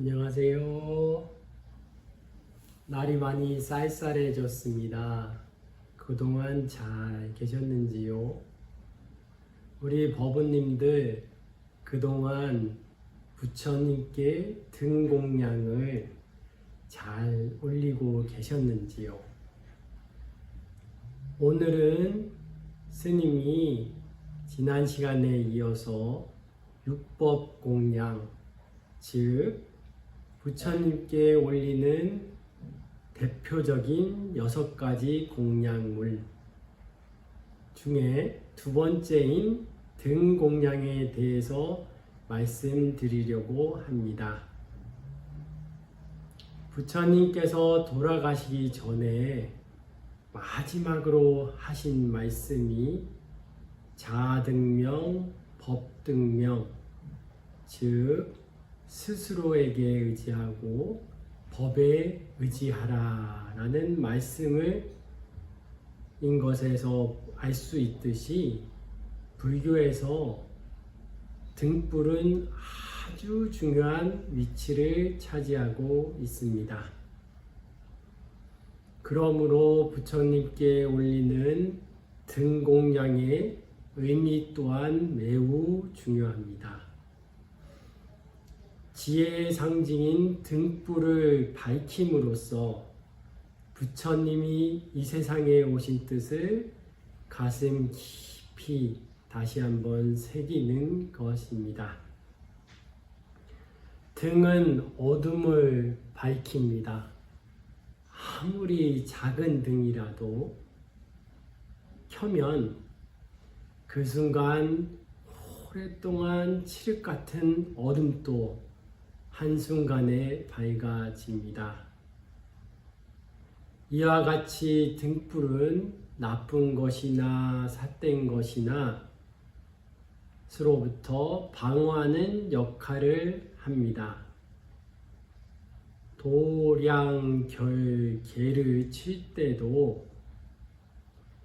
안녕하세요. 날이 많이 쌀쌀해졌습니다. 그동안 잘 계셨는지요? 우리 법원님들 그동안 부처님께 등공양을 잘 올리고 계셨는지요? 오늘은 스님이 지난 시간에 이어서 육법 공양, 즉 부처님께 올리는 대표적인 6가지 공양물 중에 두 번째인 등공양에 대해서 말씀드리려고 합니다. 부처님께서 돌아가시기 전에 마지막으로 하신 말씀이 자등명, 법등명, 즉 스스로에게 의지하고 법에 의지하라 라는 말씀을 인 것에서 알 수 있듯이 불교에서 등불은 아주 중요한 위치를 차지하고 있습니다. 그러므로 부처님께 올리는 등공양의 의미 또한 매우 중요합니다. 지혜의 상징인 등불을 밝힘으로써 부처님이 이 세상에 오신 뜻을 가슴 깊이 다시 한번 새기는 것입니다. 등은 어둠을 밝힙니다. 아무리 작은 등이라도 켜면 그 순간 오랫동안 칠흑 같은 어둠도 한순간에 밝아집니다. 이와 같이 등불은 나쁜 것이나 삿된 것이나 스로부터 방어하는 역할을 합니다. 도량결계를 칠 때도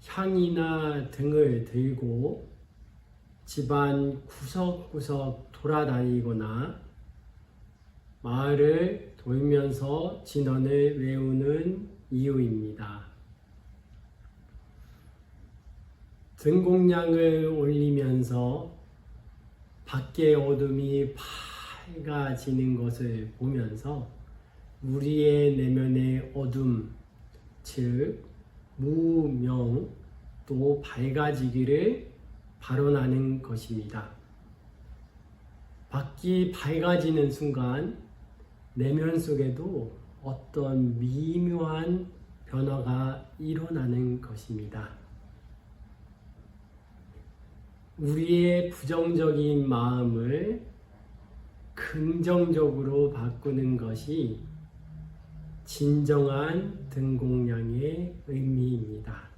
향이나 등을 들고 집안 구석구석 돌아다니거나 마을을 돌면서 진언을 외우는 이유입니다. 등공양을 올리면서 밖의 어둠이 밝아지는 것을 보면서 우리의 내면의 어둠, 즉 무명도 밝아지기를 발언하는 것입니다. 밖이 밝아지는 순간 내면 속에도 어떤 미묘한 변화가 일어나는 것입니다. 우리의 부정적인 마음을 긍정적으로 바꾸는 것이 진정한 등공양의 의미입니다.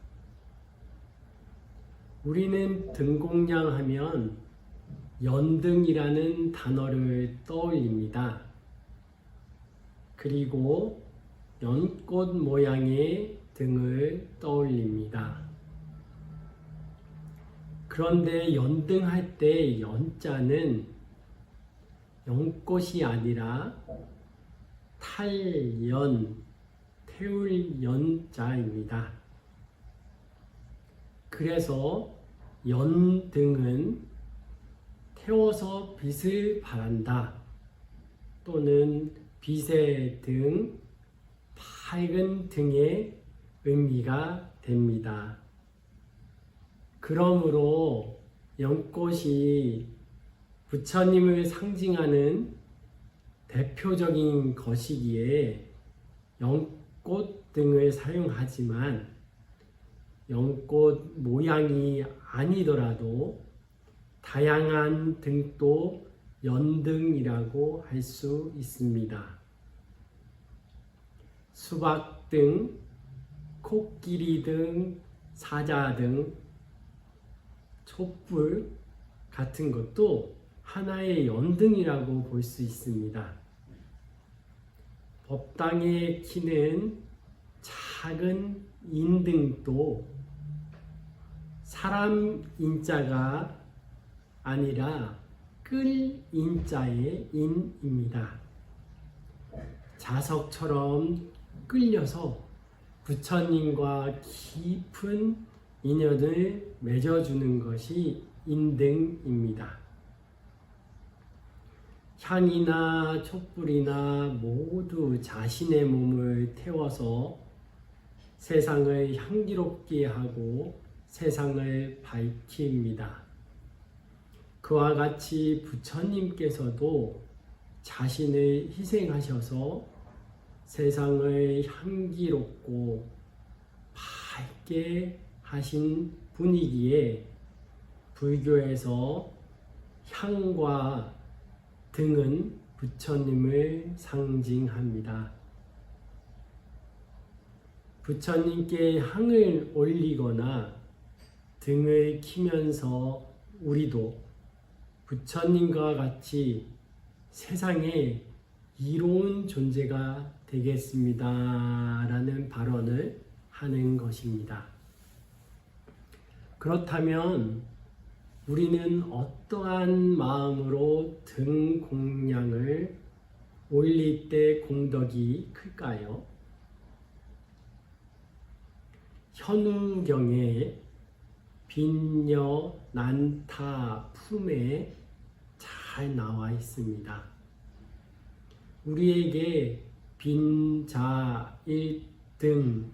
우리는 등공양 하면 연등이라는 단어를 떠올립니다. 그리고 연꽃 모양의 등을 떠올립니다. 그런데 연등할 때 연자는 연꽃이 아니라 탈연, 태울 연자입니다. 그래서 연등은 태워서 빛을 발한다 또는 빛의 등, 밝은 등의 의미가 됩니다. 그러므로 연꽃이 부처님을 상징하는 대표적인 것이기에 연꽃 등을 사용하지만 연꽃 모양이 아니더라도 다양한 등도 연등이라고 할 수 있습니다. 수박등, 코끼리등, 사자등, 촛불 같은 것도 하나의 연등이라고 볼 수 있습니다. 법당에 키는 작은 인등도 사람 인자가 아니라 끌 인자의 인입니다. 자석처럼 끌려서 부처님과 깊은 인연을 맺어주는 것이 인등입니다. 향이나 촛불이나 모두 자신의 몸을 태워서 세상을 향기롭게 하고 세상을 밝힙니다. 그와 같이 부처님께서도 자신을 희생하셔서 세상을 향기롭고 밝게 하신 분이기에 불교에서 향과 등은 부처님을 상징합니다. 부처님께 향을 올리거나 등을 키면서 우리도 부처님과 같이 세상에 이로운 존재가 되겠습니다. 라는 발언을 하는 것입니다. 그렇다면 우리는 어떠한 마음으로 등 공양을 올릴 때 공덕이 클까요? 현우경에 빈여 난타 품에 잘 나와 있습니다. 우리에게 빈자 1등으로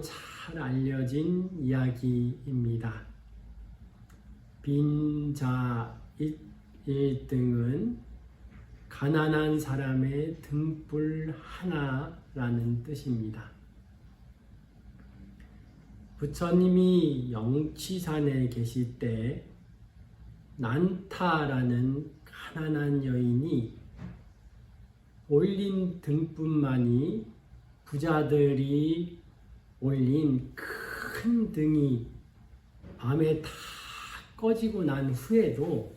잘 알려진 이야기입니다. 빈자 1등은 가난한 사람의 등불 하나라는 뜻입니다. 부처님이 영취산에 계실 때 난타라는 가난한 여인이 올린 등뿐만이 부자들이 올린 큰 등이 밤에 다 꺼지고 난 후에도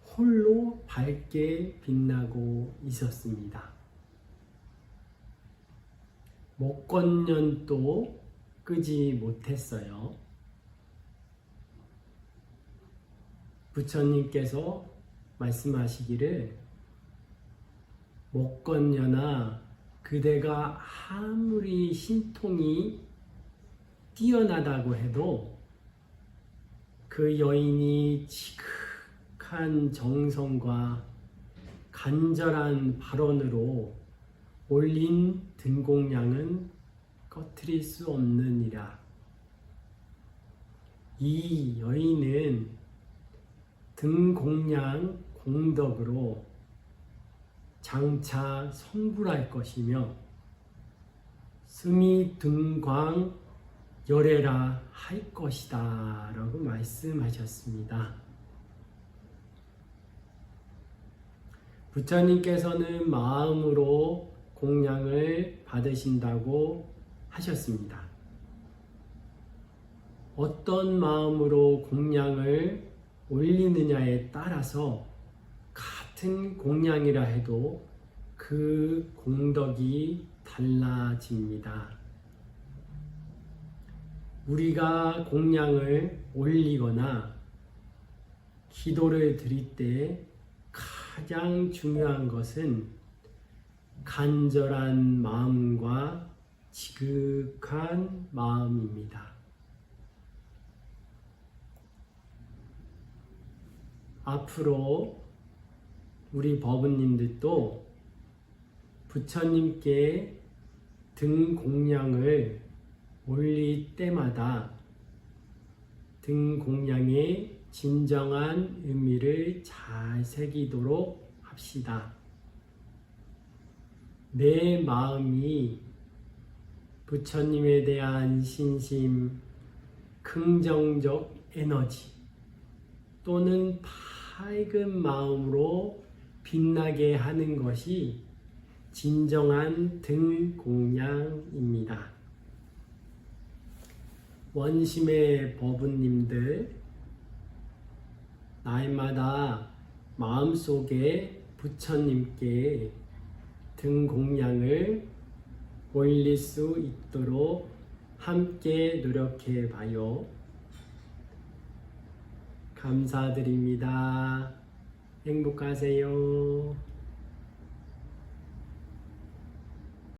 홀로 밝게 빛나고 있었습니다. 목건년도 끄지 못했어요. 부처님께서 말씀하시기를 목건년아 그대가 아무리 신통이 뛰어나다고 해도 그 여인이 지극한 정성과 간절한 발언으로 올린 등공양은 꺼트릴 수 없느니라. 이 여인은 등공양 공덕으로 장차 성불할 것이며 스미 등광 열애라 할 것이다 라고 말씀하셨습니다. 부처님께서는 마음으로 공양을 받으신다고 하셨습니다. 어떤 마음으로 공양을 올리느냐에 따라서 같은 공양이라 해도 그 공덕이 달라집니다. 우리가 공양을 올리거나 기도를 드릴 때 가장 중요한 것은 간절한 마음과 지극한 마음입니다. 앞으로 우리 법은님들도 부처님께 등 공양을 올릴 때마다 등 공양의 진정한 의미를 잘 새기도록 합시다. 내 마음이 부처님에 대한 신심, 긍정적 에너지 또는 밝은 마음으로 빛나게 하는 것이 진정한 등 공양입니다. 원심의 법은님들, 날마다 마음속에 부처님께 등 공양을 올릴 수 있도록 함께 노력해 봐요. 감사드립니다. 행복하세요.